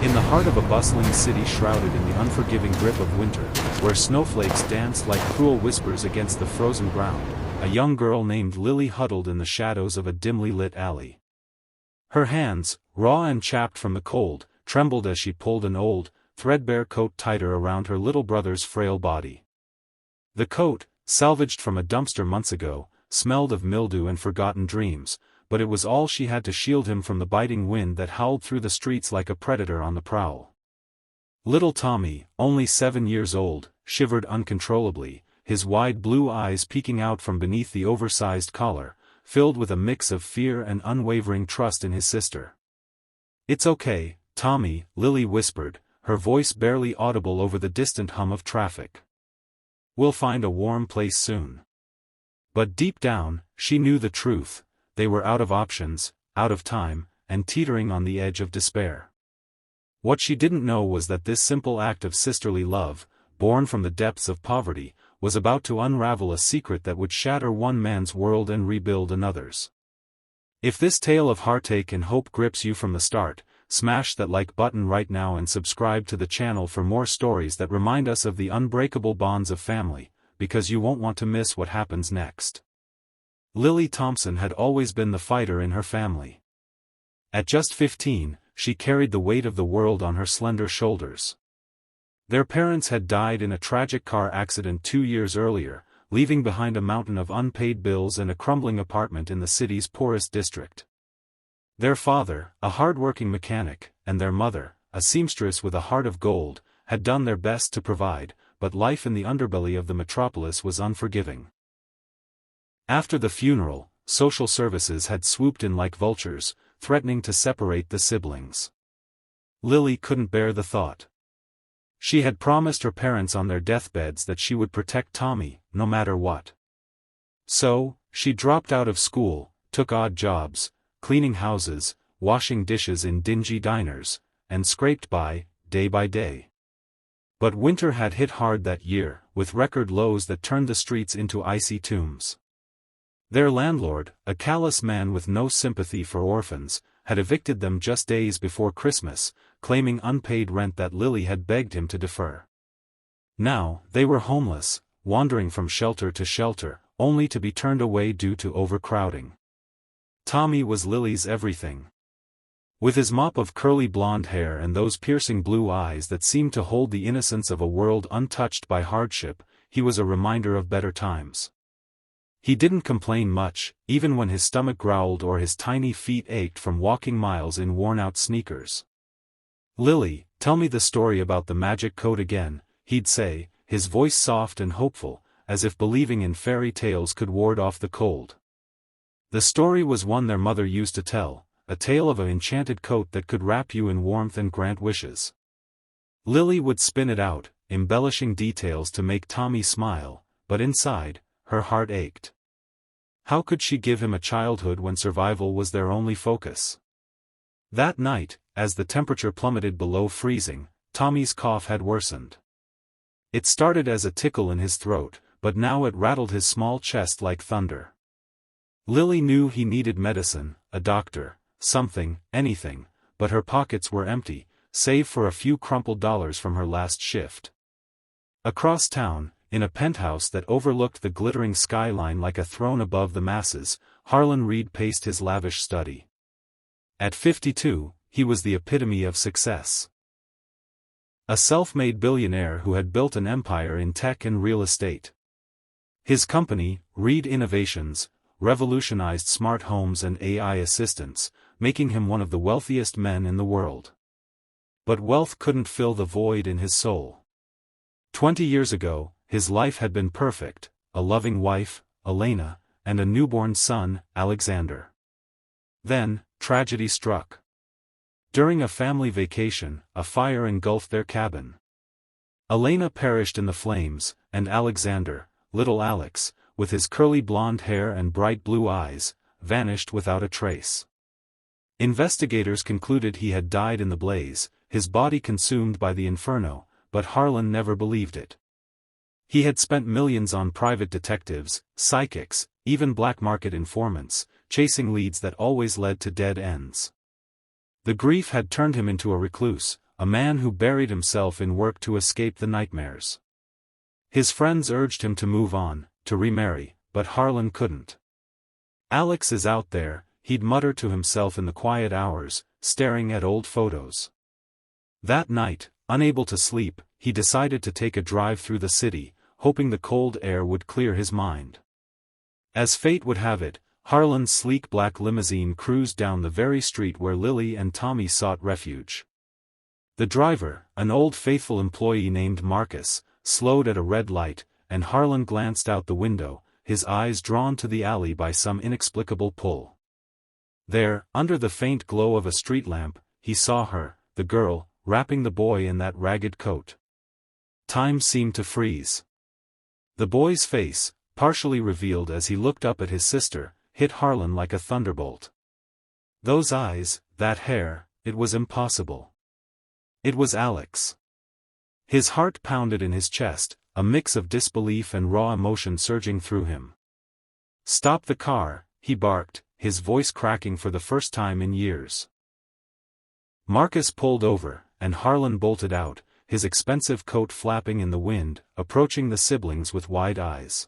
In the heart of a bustling city shrouded in the unforgiving grip of winter, where snowflakes danced like cruel whispers against the frozen ground, a young girl named Lily huddled in the shadows of a dimly lit alley. Her hands, raw and chapped from the cold, trembled as she pulled an old, threadbare coat tighter around her little brother's frail body. The coat, salvaged from a dumpster months ago, smelled of mildew and forgotten dreams, but it was all she had to shield him from the biting wind that howled through the streets like a predator on the prowl. Little Tommy, only 7 years old, shivered uncontrollably, his wide blue eyes peeking out from beneath the oversized collar, filled with a mix of fear and unwavering trust in his sister. "It's okay, Tommy," Lily whispered, her voice barely audible over the distant hum of traffic. "We'll find a warm place soon." But deep down, she knew the truth: they were out of options, out of time, and teetering on the edge of despair. What she didn't know was that this simple act of sisterly love, born from the depths of poverty, was about to unravel a secret that would shatter one man's world and rebuild another's. If this tale of heartache and hope grips you from the start, smash that like button right now and subscribe to the channel for more stories that remind us of the unbreakable bonds of family, because you won't want to miss what happens next. Lily Thompson had always been the fighter in her family. At just 15, she carried the weight of the world on her slender shoulders. Their parents had died in a tragic car accident 2 years earlier, leaving behind a mountain of unpaid bills and a crumbling apartment in the city's poorest district. Their father, a hard-working mechanic, and their mother, a seamstress with a heart of gold, had done their best to provide, but life in the underbelly of the metropolis was unforgiving. After the funeral, social services had swooped in like vultures, threatening to separate the siblings. Lily couldn't bear the thought. She had promised her parents on their deathbeds that she would protect Tommy, no matter what. So, she dropped out of school, took odd jobs, cleaning houses, washing dishes in dingy diners, and scraped by day. But winter had hit hard that year, with record lows that turned the streets into icy tombs. Their landlord, a callous man with no sympathy for orphans, had evicted them just days before Christmas, claiming unpaid rent that Lily had begged him to defer. Now, they were homeless, wandering from shelter to shelter, only to be turned away due to overcrowding. Tommy was Lily's everything. With his mop of curly blonde hair and those piercing blue eyes that seemed to hold the innocence of a world untouched by hardship, he was a reminder of better times. He didn't complain much, even when his stomach growled or his tiny feet ached from walking miles in worn-out sneakers. "Lily, tell me the story about the magic coat again," he'd say, his voice soft and hopeful, as if believing in fairy tales could ward off the cold. The story was one their mother used to tell, a tale of an enchanted coat that could wrap you in warmth and grant wishes. Lily would spin it out, embellishing details to make Tommy smile, but inside, her heart ached. How could she give him a childhood when survival was their only focus? That night, as the temperature plummeted below freezing, Tommy's cough had worsened. It started as a tickle in his throat, but now it rattled his small chest like thunder. Lily knew he needed medicine, a doctor, something, anything, but her pockets were empty, save for a few crumpled dollars from her last shift. Across town, in a penthouse that overlooked the glittering skyline like a throne above the masses, Harlan Reed paced his lavish study. At 52, he was the epitome of success. A self-made billionaire who had built an empire in tech and real estate. His company, Reed Innovations, revolutionized smart homes and AI assistants, making him one of the wealthiest men in the world. But wealth couldn't fill the void in his soul. 20 years ago, his life had been perfect: a loving wife, Elena, and a newborn son, Alexander. Then, tragedy struck. During a family vacation, a fire engulfed their cabin. Elena perished in the flames, and Alexander, little Alex, with his curly blonde hair and bright blue eyes, vanished without a trace. Investigators concluded he had died in the blaze, his body consumed by the inferno, but Harlan never believed it. He had spent millions on private detectives, psychics, even black market informants, chasing leads that always led to dead ends. The grief had turned him into a recluse, a man who buried himself in work to escape the nightmares. His friends urged him to move on, to remarry, but Harlan couldn't. "Alex is out there," he'd mutter to himself in the quiet hours, staring at old photos. That night, unable to sleep, he decided to take a drive through the city, hoping the cold air would clear his mind. As fate would have it, Harlan's sleek black limousine cruised down the very street where Lily and Tommy sought refuge. The driver, an old faithful employee named Marcus, slowed at a red light, and Harlan glanced out the window, his eyes drawn to the alley by some inexplicable pull. There, under the faint glow of a street lamp, he saw her, the girl, wrapping the boy in that ragged coat. Time seemed to freeze. The boy's face, partially revealed as he looked up at his sister, hit Harlan like a thunderbolt. Those eyes, that hair, it was impossible. It was Alex. His heart pounded in his chest, a mix of disbelief and raw emotion surging through him. "Stop the car," he barked, his voice cracking for the first time in years. Marcus pulled over, and Harlan bolted out, his expensive coat flapping in the wind, approaching the siblings with wide eyes.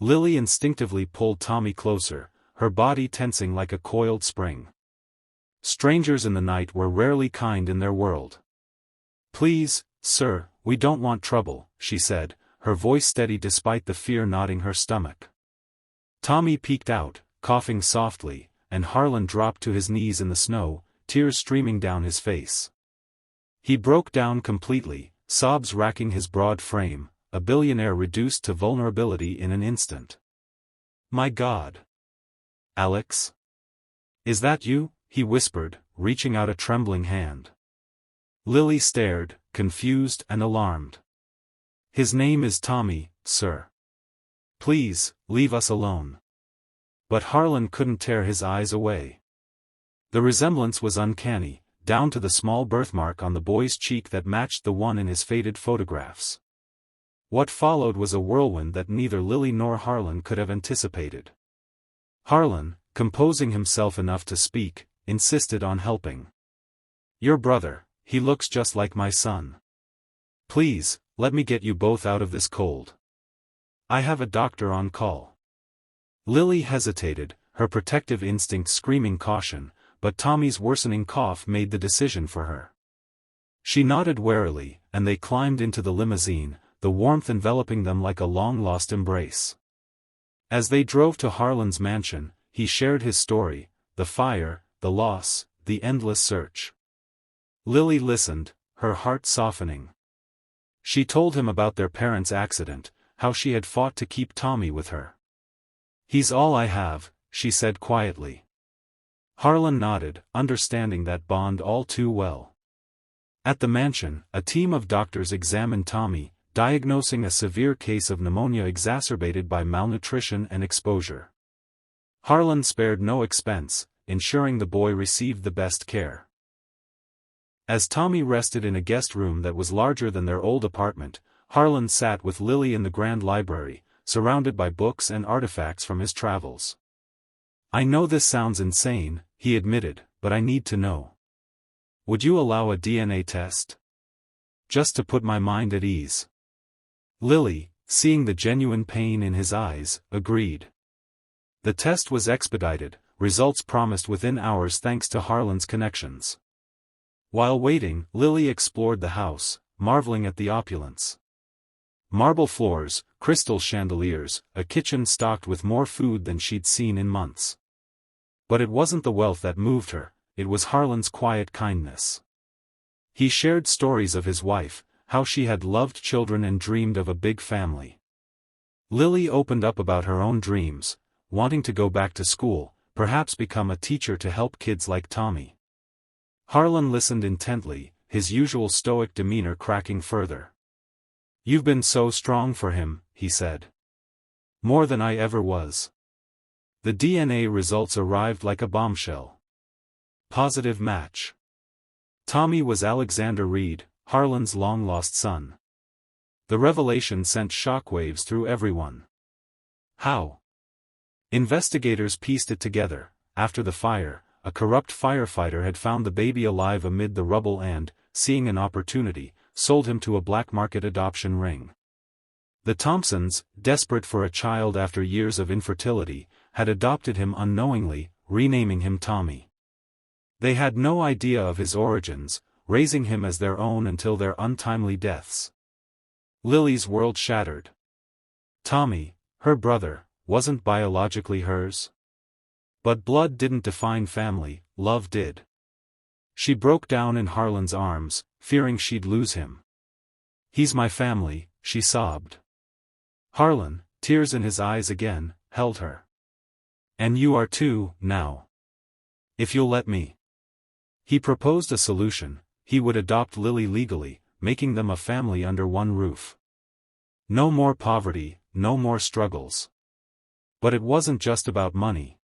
Lily instinctively pulled Tommy closer, her body tensing like a coiled spring. Strangers in the night were rarely kind in their world. "Please, sir, we don't want trouble," she said, her voice steady despite the fear knotting her stomach. Tommy peeked out, coughing softly, and Harlan dropped to his knees in the snow, tears streaming down his face. He broke down completely, sobs racking his broad frame, a billionaire reduced to vulnerability in an instant. "My God. Alex? Is that you?" he whispered, reaching out a trembling hand. Lily stared, confused and alarmed. "His name is Tommy, sir. Please, leave us alone." But Harlan couldn't tear his eyes away. The resemblance was uncanny, down to the small birthmark on the boy's cheek that matched the one in his faded photographs. What followed was a whirlwind that neither Lily nor Harlan could have anticipated. Harlan, composing himself enough to speak, insisted on helping. "Your brother, he looks just like my son. Please, let me get you both out of this cold. I have a doctor on call." Lily hesitated, her protective instinct screaming caution, but Tommy's worsening cough made the decision for her. She nodded warily, and they climbed into the limousine, the warmth enveloping them like a long-lost embrace. As they drove to Harlan's mansion, he shared his story, the fire, the loss, the endless search. Lily listened, her heart softening. She told him about their parents' accident, how she had fought to keep Tommy with her. "He's all I have," she said quietly. Harlan nodded, understanding that bond all too well. At the mansion, a team of doctors examined Tommy, diagnosing a severe case of pneumonia exacerbated by malnutrition and exposure. Harlan spared no expense, ensuring the boy received the best care. As Tommy rested in a guest room that was larger than their old apartment, Harlan sat with Lily in the grand library, surrounded by books and artifacts from his travels. "I know this sounds insane," he admitted, "but I need to know. Would you allow a DNA test? Just to put my mind at ease." Lily, seeing the genuine pain in his eyes, agreed. The test was expedited, results promised within hours thanks to Harlan's connections. While waiting, Lily explored the house, marveling at the opulence. Marble floors, crystal chandeliers, a kitchen stocked with more food than she'd seen in months. But it wasn't the wealth that moved her, it was Harlan's quiet kindness. He shared stories of his wife, how she had loved children and dreamed of a big family. Lily opened up about her own dreams, wanting to go back to school, perhaps become a teacher to help kids like Tommy. Harlan listened intently, his usual stoic demeanor cracking further. "You've been so strong for him," he said. "More than I ever was." The DNA results arrived like a bombshell. Positive match. Tommy was Alexander Reed, Harlan's long-lost son. The revelation sent shockwaves through everyone. How? Investigators pieced it together. After the fire, a corrupt firefighter had found the baby alive amid the rubble and, seeing an opportunity, sold him to a black market adoption ring. The Thompsons, desperate for a child after years of infertility, had adopted him unknowingly, renaming him Tommy. They had no idea of his origins, raising him as their own until their untimely deaths. Lily's world shattered. Tommy, her brother, wasn't biologically hers. But blood didn't define family, love did. She broke down in Harlan's arms, fearing she'd lose him. "He's my family," she sobbed. Harlan, tears in his eyes again, held her. "And you are too, now. If you'll let me." He proposed a solution: he would adopt Lily legally, making them a family under one roof. No more poverty, no more struggles. But it wasn't just about money.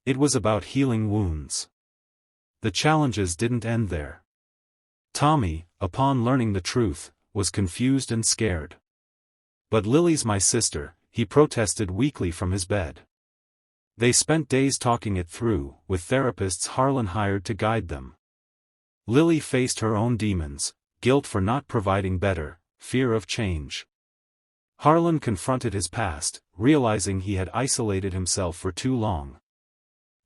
It was about healing wounds. The challenges didn't end there. Tommy, upon learning the truth, was confused and scared. "But Lily's my sister," he protested weakly from his bed. They spent days talking it through, with therapists Harlan hired to guide them. Lily faced her own demons: guilt for not providing better, fear of change. Harlan confronted his past, realizing he had isolated himself for too long.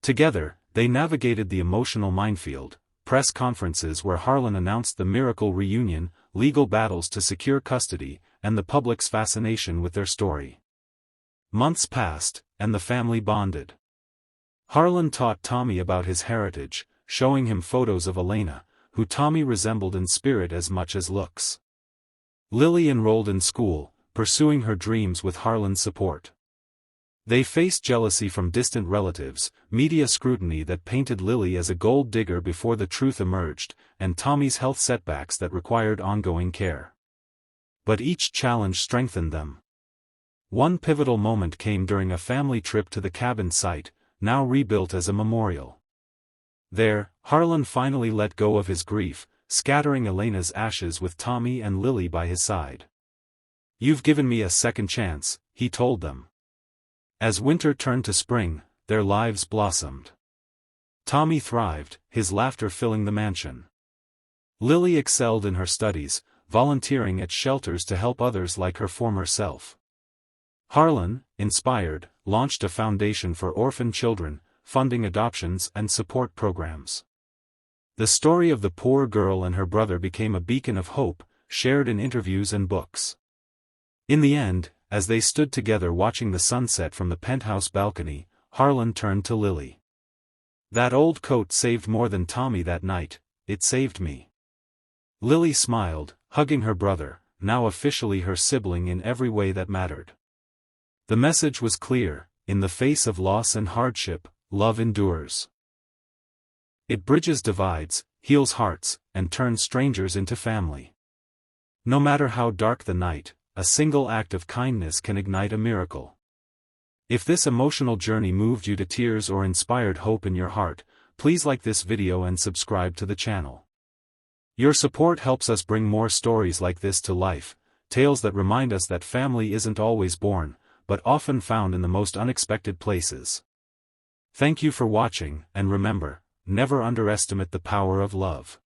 Together, they navigated the emotional minefield: press conferences where Harlan announced the miracle reunion, legal battles to secure custody, and the public's fascination with their story. Months passed, and the family bonded. Harlan taught Tommy about his heritage, showing him photos of Elena, who Tommy resembled in spirit as much as looks. Lily enrolled in school, pursuing her dreams with Harlan's support. They faced jealousy from distant relatives, media scrutiny that painted Lily as a gold digger before the truth emerged, and Tommy's health setbacks that required ongoing care. But each challenge strengthened them. One pivotal moment came during a family trip to the cabin site, now rebuilt as a memorial. There, Harlan finally let go of his grief, scattering Elena's ashes with Tommy and Lily by his side. "You've given me a second chance," he told them. As winter turned to spring, their lives blossomed. Tommy thrived, his laughter filling the mansion. Lily excelled in her studies, volunteering at shelters to help others like her former self. Harlan, inspired, launched a foundation for orphan children, funding adoptions and support programs. The story of the poor girl and her brother became a beacon of hope, shared in interviews and books. In the end, as they stood together watching the sunset from the penthouse balcony, Harlan turned to Lily. "That old coat saved more than Tommy that night, it saved me." Lily smiled, hugging her brother, now officially her sibling in every way that mattered. The message was clear: in the face of loss and hardship, love endures. It bridges divides, heals hearts, and turns strangers into family. No matter how dark the night, a single act of kindness can ignite a miracle. If this emotional journey moved you to tears or inspired hope in your heart, please like this video and subscribe to the channel. Your support helps us bring more stories like this to life, tales that remind us that family isn't always born, but often found in the most unexpected places. Thank you for watching, and remember, never underestimate the power of love.